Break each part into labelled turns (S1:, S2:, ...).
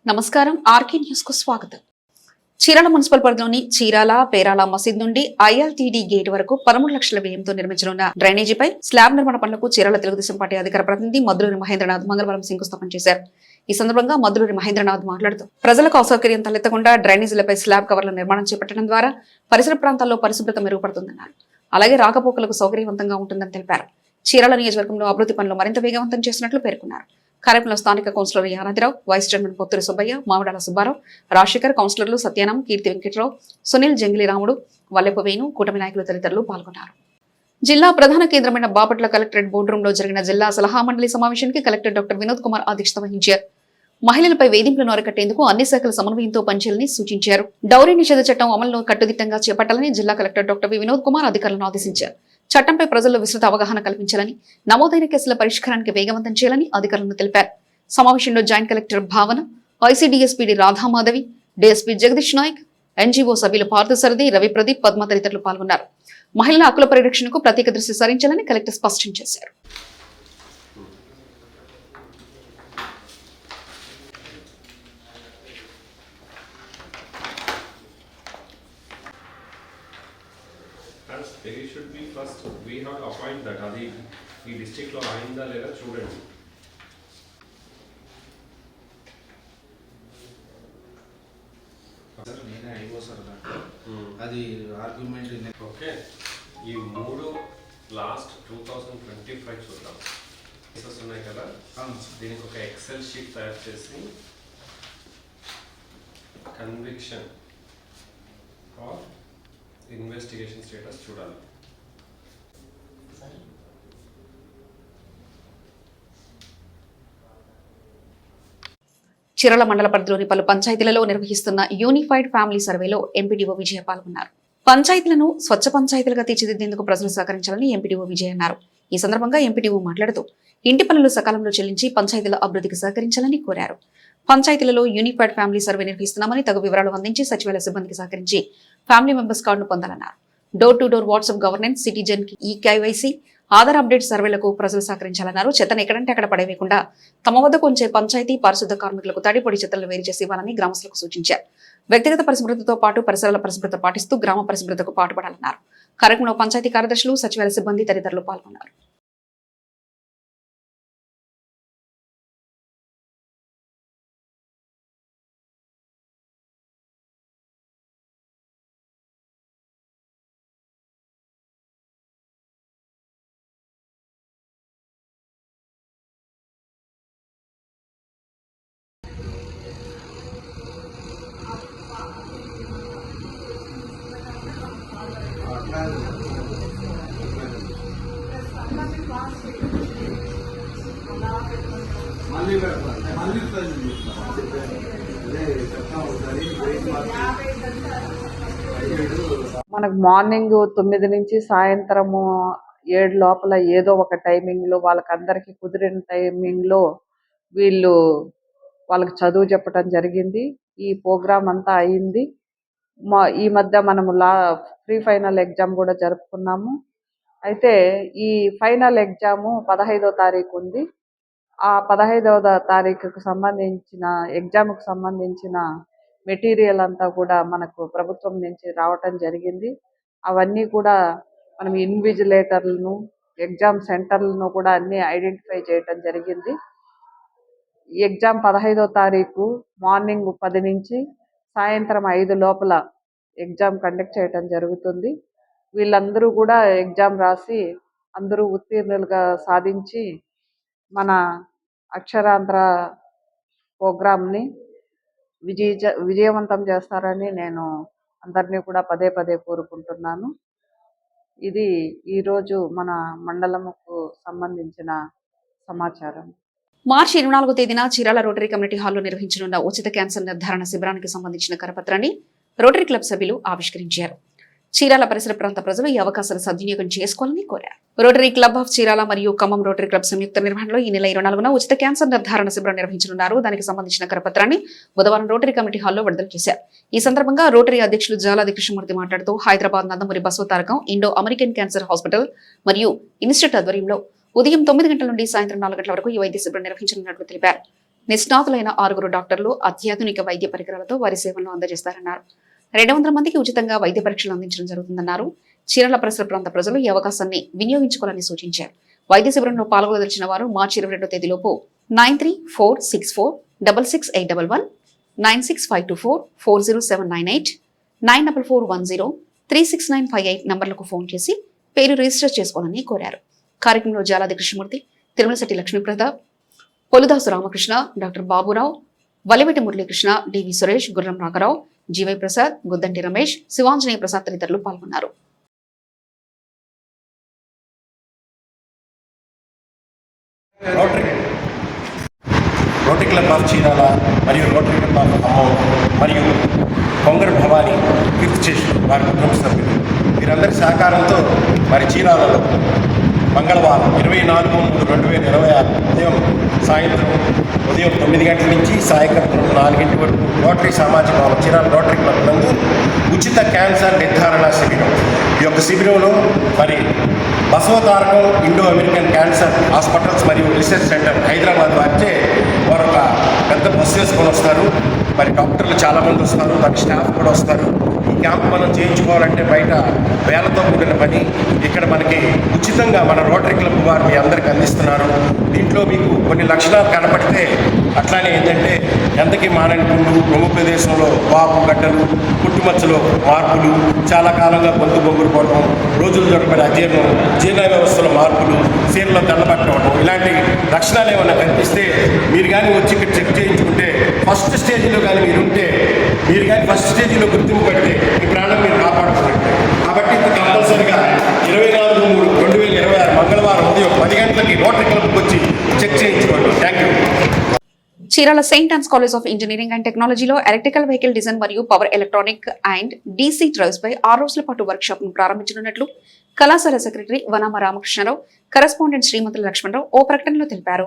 S1: నమస్కారం RK news కు స్వాగతం. చీరాల మున్సిపల్ పరిధిలోని చీరాల పేరాల మసీద్ నుండి ఐఎల్టీడీ గేట్ వరకు 13 లక్షల వ్యయంతో నిర్మించనున్న డ్రైనేజీపై స్లాబ్ నిర్మాణ పనులకు చీరాల తెలుగుదేశం పార్టీ అధికార ప్రతినిధి మద్దులూరి మహేంద్రనాథ్ మంగళవారం శంకుస్థాపన చేశారు. ఈ సందర్భంగా మద్దులూరి మహేంద్రనాథ్ మాట్లాడుతూ ప్రజలకు అసౌకర్యం తలెత్తకుండా డ్రైనేజీలపై స్లాబ్ కవర్ల నిర్మాణం చేపట్టడం ద్వారా పరిసర ప్రాంతాల్లో పరిశుభ్రత మెరుగుపడుతుందన్నారు. అలాగే రాకపోకలకు సౌకర్యవంతంగా ఉంటుందని తెలిపారు. చీరాల నియోజకవర్గంలో అభివృద్ధి పనులు మరింత వేగవంతం చేసినట్లు పేర్కొన్నారు. కార్యక్రమంలో స్థానిక councillor Yanadirao, vice chairman Potturi Subbaiah, Mamidala Subbarao, Rajasekhar, కౌన్సిలర్లు సత్యానం, కీర్తి వెంకటరావు, సునీల్ జంగిలి రాముడు, వల్లెపు వేణు, కూటమి నాయకులు తదితరులు పాల్గొన్నారు. జిల్లా ప్రధాన కేంద్రమైన బాపట్ల కలెక్టరేట్ బోర్డు రూమ్ లో జరిగిన జిల్లా సలహా మండలి సమావేశానికి కలెక్టర్ డాక్టర్ వినోద్ కుమార్ అధ్యక్షత వహించారు. మహిళలపై వేధింపులను అరికట్టేందుకు అన్ని శాఖల సమన్వయంతో పనిచేయాలని సూచించారు. డౌరీ నిషేధ చట్టం అమలును కట్టుదిట్టంగా చేపట్టాలని జిల్లా కలెక్టర్ డాక్టర్ వినోద్ కుమార్ అధికారులను ఆదేశించారు. చట్టంపై ప్రజల్లో విస్తృత అవగాహన కల్పించాలని, నమోదైన కేసుల పరిష్కారానికి వేగవంతం చేయాలని అధికారులను తెలిపారు. సమావేశంలో joint collector Bhavana, ICDS PD Radhamadhavi, DSP Jagadish Nayak, NGO సభ్యులు పార్థసారథి, రవి ప్రదీప్, పద్మ తదితరులు పాల్గొన్నారు. మహిళల హక్కుల పరిరక్షణకు ప్రత్యేక దృష్టి సారించాలని కలెక్టర్ స్పష్టం చేశారు.
S2: There should be first we have to appoint that adi ee district lo ayinda leda chudandi.
S3: Sir nene ayivo sir adi argument in
S2: Okay, ee moodu last 2025 చూద్దాం. కేసెస్ ఉన్నాయి కదా, దీనికి ఒక ఎక్సెల్ షీట్ తయారు చేసి conviction are investigation status చూడాలి.
S1: చీరాల మండల పరిధిలోని పలు పంచాయతీలలో నిర్వహిస్తున్న యూనిఫైడ్ ఫ్యామిలీ సర్వేలో ఎంపీడీఓ విజయ పాల్గొన్నారు. పంచాయతీలను స్వచ్ఛ పంచాయతీలుగా తీర్చిదిద్దేందుకు ప్రజలు సహకరించాలని ఎంపీడీఓ విజయ అన్నారు. ఈ సందర్భంగా ఎంపీడీఓ మాట్లాడుతూ ఇంటి పనులు సకాలంలో చెల్లించి పంచాయతీల అభివృద్ధికి సహకరించాలని కోరారు. పంచాయతీలలో యూనిఫైడ్ ఫ్యామిలీ సర్వే నిర్వహిస్తున్నామని తగు వివరాలు అందించి సచివాలయ సిబ్బందికి సహకరించి ఫ్యామిలీ మెంబర్స్ కార్డును పొందాలన్నారు. Door to door WhatsApp governance, citizen e KYC, Aadhaar update సర్వేలకు ప్రజలు సహకరించాలన్నారు. చెత్తను ఎక్కడంటే అక్కడ పడవేయకుండా తమ వద్దకు ఉంచే పంచాయతీ పారిశుద్ధ కార్మికులకు తడి పొడి చెత్తలను వేరు చేసి ఇవ్వాలని గ్రామస్తులకు సూచించారు. వ్యక్తిగత పరిశుభ్రతతో పాటు పరిసరాల పరిశుభ్రత పాటిస్తూ గ్రామ పరిశుభ్రతకు పాటుపడాలన్నారు. కార్యక్రమంలో పంచాయతీ కార్యదర్శులు, సచివాలయ సిబ్బంది తదితరులు పాల్గొన్నారు.
S4: మనకు మార్నింగ్ 9 నుంచి సాయంత్రము 7 లోపల ఏదో ఒక టైమింగ్లో వాళ్ళకందరికీ కుదిరిన టైమింగ్లో వాళ్ళకి చదువు చెప్పడం జరిగింది. ఈ ప్రోగ్రామ్ అంతా అయింది. ఈ మధ్య మనము ప్రీ ఫైనల్ ఎగ్జామ్ కూడా జరుపుకున్నాము. అయితే ఈ ఫైనల్ ఎగ్జాము 15వ తారీఖు ఉంది. ఆ 15వ తారీఖుకు సంబంధించిన ఎగ్జామ్కి సంబంధించిన మెటీరియల్ అంతా కూడా మనకు ప్రభుత్వం నుంచి రావటం జరిగింది. అవన్నీ కూడా మనం ఇన్విజిలేటర్లను, ఎగ్జామ్ సెంటర్లను కూడా అన్నీ ఐడెంటిఫై చేయటం జరిగింది. ఈ ఎగ్జామ్ 15వ తారీఖు మార్నింగ్ 10 నుంచి సాయంత్రం 5 లోపల ఎగ్జామ్ కండక్ట్ చేయటం జరుగుతుంది. వీళ్ళందరూ కూడా ఎగ్జామ్ రాసి అందరూ ఉత్తీర్ణులుగా సాధించి మన అక్షరాంధ్ర ప్రోగ్రామ్ని విజయవంతం చేస్తారని నేను అందరినీ కూడా పదే పదే కోరుకుంటున్నాను. ఇది ఈరోజు మన మండలంకు సంబంధించిన సమాచారం.
S1: మార్చి 24వ తేదీన చీరాల రోటరీ కమ్యూనిటీ హాల్లో నిర్వహించనున్న ఉచిత క్యాన్సర్ నిర్ధారణ శిబిరానికి సంబంధించిన కరపత్రాన్ని రోటరీ క్లబ్ సభ్యులు ఆవిష్కరించారు. చీరాల పరిసర ప్రాంత ప్రజలు ఈ అవకాశాన్ని సద్వినియోగం చేసుకోవాలని కోరారు. రోటరీ క్లబ్ ఆఫ్ చీరాల మరియు ఖమ్మం రోటరీ క్లబ్ సంయుక్త నిర్వహణలో ఈ నెల 24న ఉచిత క్యాన్సర్ నిర్ధారణ శిబిరం నిర్వహించనున్నారు. దానికి సంబంధించిన కరపత్రాన్ని బుధవారం రోటరీ కమిటీ హాల్లో విడుదల చేశారు. ఈ సందర్భంగా రోటరీ అధ్యక్షులు జాలాది కృష్ణమూర్తి మాట్లాడుతూ Hyderabad Nandamuri Basavatarakam Indo American cancer hospital మరియు ఇన్స్టిట్యూట్ ఆధ్వర్యంలో ఉదయం 9 గంటల నుండి సాయంత్రం 4 గంటల వరకు ఈ వైద్య శిబిరం నిర్వహించనున్నట్లు తెలిపారు. నిష్ణాతులైన 6 డాక్టర్లు అత్యాధునిక వైద్య పరికరాలతో వారి సేవలను అందజేస్తారన్నారు. 200 మందికి ఉచితంగా వైద్య పరీక్షలు అందించడం జరుగుతుందన్నారు. చీరాల పరిసర ప్రాంత ప్రజలు ఈ అవకాశాన్ని వినియోగించుకోవాలని సూచించారు. వైద్య శిబిరంలో పాల్గొనదలిచిన వారు మార్చి 22 తేదీలోపు 9346466811, 9652440798, 9441036958 నంబర్లకు ఫోన్ చేసి పేరు రిజిస్టర్ చేసుకోవాలని కోరారు. కార్యక్రమంలో జాలాది కృష్ణమూర్తి, తిరుమలశెట్టి లక్ష్మీప్రతాప్, పొలుదాసు రామకృష్ణ, డాక్టర్ బాబురావు, వలివెట్టి మురళీకృష్ణ, డివి సురేష్, గుర్రం రాఘరావు, జీవై ప్రసాద్, గుద్దంటి రమేష్, శివాంజనేయ ప్రసాద్ తదితరులు పాల్గొన్నారు.
S5: రోటరీ క్లబ్ ఆఫ్ చీరాల మరియు రోటరీ క్లబ్ ఆఫ్ ఖమ్మం మరియు కొంగర భవానీ కీర్తిశేషులు వారి కుటుంబ సభ్యులు వీరందరి సహకారంతో మరి చీరాలలో మంగళవారం 24/3/2026 ఉదయం 9 గంటల నుంచి సాయంత్రం 4 గంటల వరకు రోటరీ సామాజిక భవనం చీరాల రోటరీ క్లబ్ నందు ఉచిత క్యాన్సర్ నిర్ధారణ శిబిరం. ఈ యొక్క శిబిరంలో మరి Basavatarakam Indo American cancer hospitals మరియు రీసెర్చ్ సెంటర్ హైదరాబాద్ వారిచే వారు ఒక పెద్ద బస్సు వేసుకొని వస్తారు. మరి డాక్టర్లు చాలామంది వస్తారు, దాని స్టాఫ్ కూడా వస్తారు. ఈ క్యాంప్ మనం చేయించుకోవాలంటే బయట వేలతో కూడిన పని. ఇక్కడ మనకి ఉచితంగా మన రోటరీ క్లబ్ వారు మీ అందరికీ అందిస్తున్నారు. దీంట్లో మీకు కొన్ని లక్షణాలు కనపడితే అట్లానే ఏంటంటే ఎంతకి మానని పుండు, రొమ్ము ప్రదేశంలో వాపు, గడ్డలు, పుట్టుమచ్చలో మార్పులు, చాలా కాలంగా గొంతు బొగ్గులు పోవడం, రోజులు దొరకబడి అజీర్ణం, జీర్ణ వ్యవస్థలో మార్పులు, చీరలో తెల్లబట్టడం, ఇలాంటి లక్షణాలు ఏమైనా కనిపిస్తే మీరు కానీ వచ్చి ఇక్కడ చెక్ చేయించుకుంటే ఫస్ట్ స్టేజ్లో కానీ మీరు కానీ ఫస్ట్ స్టేజ్లో గుర్తింపు పడితే మీ ప్రాణం మీరు కాపాడుకున్నట్టే. కాబట్టి కంపల్సరిగా 24/3/2026 మంగళవారం ఉదయం 10 గంటలకి రోటరీ క్లబ్కి వచ్చి చెక్ చేయించుకోండి. Thank you.
S1: Chirala Saint Ann's college of engineering and టెక్నాలజీలో ఎలక్ట్రికల్ వెహికల్ డిజైన్ మరియు power electronic and DC drives పై 6 రోజుల పాటు వర్క్ షాప్ ను ప్రారంభించనున్నట్లు కళాశాల సెక్రటరీ వనామ రామకృష్ణరావు, కరెస్పాండెంట్ శ్రీమతుల లక్ష్మణరావు ఓ ప్రకటనలో తెలిపారు.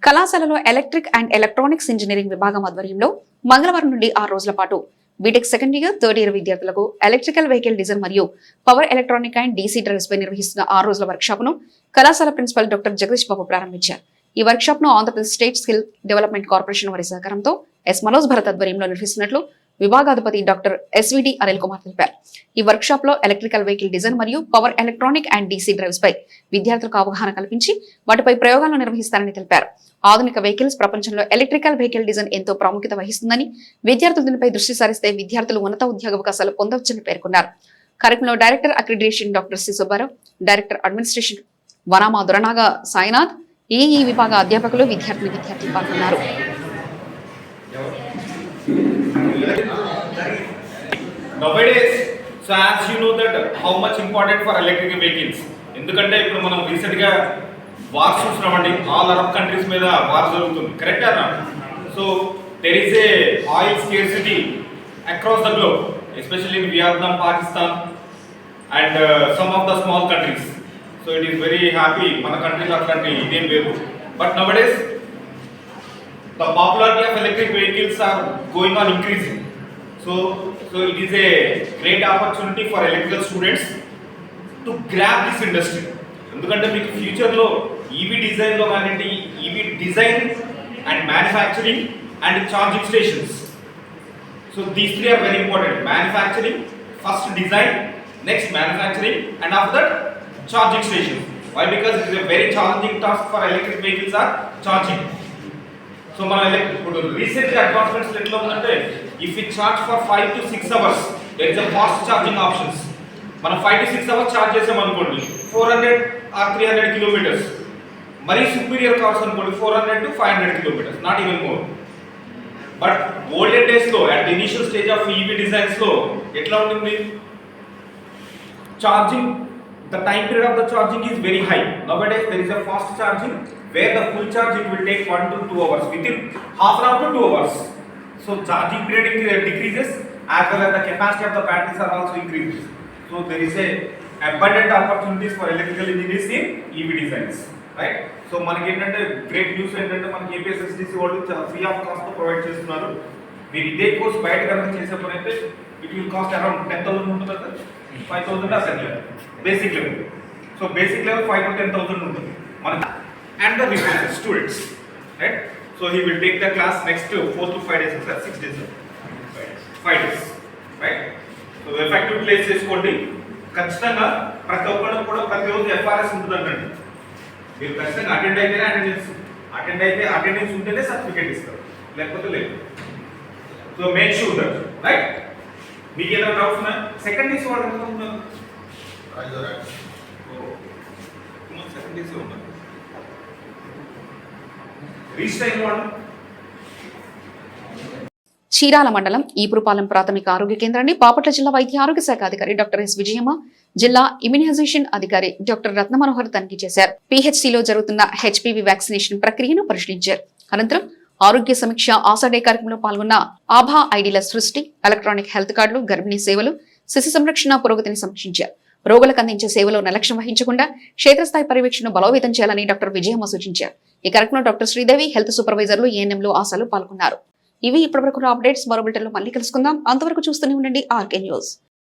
S1: కళాశాలలో ఎలక్ట్రిక్ అండ్ ఎలక్ట్రానిక్స్ ఇంజనీరింగ్ విభాగం ఆధ్వర్యంలో మంగళవారం నుండి 6 రోజుల పాటు BTech second year, third year విద్యార్థులకు ఎలక్ట్రికల్ వెహికల్ డిజైన్ మరియు power electronic and DC drives పై నిర్వహిస్తున్న 6 రోజుల వర్క్ షాప్ ను కళాశాల ప్రిన్సిపల్ డాక్టర్ జగదీష్ బాబు ప్రారంభించారు. ఈ వర్క్ షాప్ ను Andhra Pradesh state skill development corporation వారి సహకారంతో ఎస్ మనోజ్ భరత్ ఆధ్వర్యంలో నిర్వహిస్తున్నట్లు విభాగాధిపతి డాక్టర్ ఎస్విడి అనిల్ కుమార్ తెలిపారు. ఈ వర్క్ షాప్ లో ఎలక్ట్రికల్ వెహికల్ డిజైన్ మరియు power electronic and DC drives పై విద్యార్థులకు అవగాహన కల్పించి వాటిపై ప్రయోగాలను నిర్వహిస్తారని తెలిపారు. ఆధునిక వెహికల్స్ ప్రపంచంలో ఎలక్ట్రికల్ వెహికల్ డిజైన్ ఎంతో ప్రాముఖ్యత వహిస్తుందని, విద్యార్థులు దీనిపై దృష్టి సారిస్తే విద్యార్థులు ఉన్నత ఉద్యోగ అవకాశాలు పొందవచ్చని పేర్కొన్నారు. కార్యక్రమంలో director accreditation doctor C Subbarao, director administration Vanama Duranaga Sainath, ఈ విభాగ అధ్యాపకులు, విద్యార్థులు పాల్గొన్నారు.
S6: Nowadays, so as you know that how much important for electric vehicles. ఎందుకంటే ఇప్పుడు మనం రీసెంట్గా వార్స్ చూస్తున్నామండి, ఆల్ అరబ్ కంట్రీస్ మీద వార్ జరుగుతుంది, కరెక్ట్ అన్నా? So there is a oil scarcity across the globe, especially in Vietnam, Pakistan and some of the small countries. So it is very happy మన కంట్రీలో అట్లాంటి ఇదేం లేవు. But నవడేస్ the popularity of electric vehicles are going on increasing. So it is a great opportunity for electrical students to grab this industry. ఎందుకంటే మీకు ఫ్యూచర్లో EV డిజైన్లో కానివ్వండి, EV design and manufacturing and charging stations. So these 3 are very important. Manufacturing, first design, next manufacturing, and after that charging station. Why? Because it is a very challenging task for electric vehicles are charging. So మన ఇప్పుడు recently advancements ఎట్లా ఉందంటే, if you charge for 5 to 6 hours there is a fast charging options. మనం 5 to 6 hours charge చేసామనుకోండి 400 or 300 kilometers. మరీ superior cars అనుకోండి 400 to 500 kilometers, not even more. But olden డేస్లో at the initial stage of EV డిజైన్స్లో ఎట్లా ఉంటుంది, charging the time period of the charging is very high. Nowadays there is a fast charging where the full charge it will take 1 to 2 hours, within half an hour to 2 hours. So charging period decreases as well as the capacity of the batteries are also increases. So there is a abundant opportunities for electrical engineers in EV designs, right? So మనకి ఏంటంటే great news ఏంటంటే మనకి APSSDC వాళ్ళు free of cost provide చేస్తున్నారు. మీరు ఇదే course బయట కనుక చేసేప్పుడైతే ఇట్ విల్ కాస్ట్ అరౌండ్ 10,000 ఉంటుంది కదా, 5,000 asset level, basic level. So basic level 5 to 10,000 ఉంటుంది మనకి. And the resources students, right? So he will take the class next 4 to 5 days, 6 days. 5 days. Right? So effective place చేసుకోండి. ఖచ్చితంగా ప్రతి ఒక్కరు కూడా ప్రతిరోజు ఎఫ్ఆర్ఎస్ ఉంటుందండి. మీరు ఖచ్చితంగా అటెండ్ అయితే అటెండెన్స్ ఉంటేనే సర్టిఫికేట్ ఇస్తారు, లేకపోతే లేదు. So make sure that right. మీకు ఏదైనా డౌట్స్ ఉన్నా సెకండ్ డేస్ వాళ్ళు ఎంత ఉన్నారు? సెకండ్ డేస్ ఉన్నారు. రీచ్ టైం వాళ్ళు
S1: చీరాల మండలం ఈపురుపాలెం ప్రాథమిక ఆరోగ్య కేంద్రాన్ని బాపట్ల జిల్లా వైద్య ఆరోగ్య శాఖ అధికారి డాక్టర్ ఎస్ విజయమ్మ, జిల్లా ఇమ్యునైజేషన్ అధికారి డాక్టర్ రత్నమనోహర్ తనిఖీ చేశారు. పిహెచ్సిలో జరుగుతున్న హెచ్పివి వ్యాక్సినేషన్ ప్రక్రియను పరిశీలించారు. అనంతరం ఆరోగ్య సమీక్ష ఆసాడే కార్యక్రమంలో పాల్గొన్న ఆభా ఐడీల సృష్టి, ఎలక్ట్రానిక్ హెల్త్ కార్డులు, గర్భిణీ సేవలు, శిశు సంరక్షణ పురోగతిని సమీక్షించారు. రోగులకు అందించే సేవలో నిర్లక్ష్యం వహించకుండా క్షేత్రస్థాయి పర్యవేక్షణను బలోపేతం చేయాలని డాక్టర్ విజయమ్మ సూచించారు. ఈ కార్యక్రమంలో డాక్టర్ శ్రీదేవి, హెల్త్ సూపర్వైజర్లు, ఏఎన్ఎంలు, ఆశాలు పాల్గొన్నారు. ఇవి ఇప్పటివరకు అప్డేట్స్. మరో బులెటిన్లో మళ్ళీ కలుసుకుందాం. అంతవరకు చూస్తూనే ఉండండి ఆర్కే న్యూస్.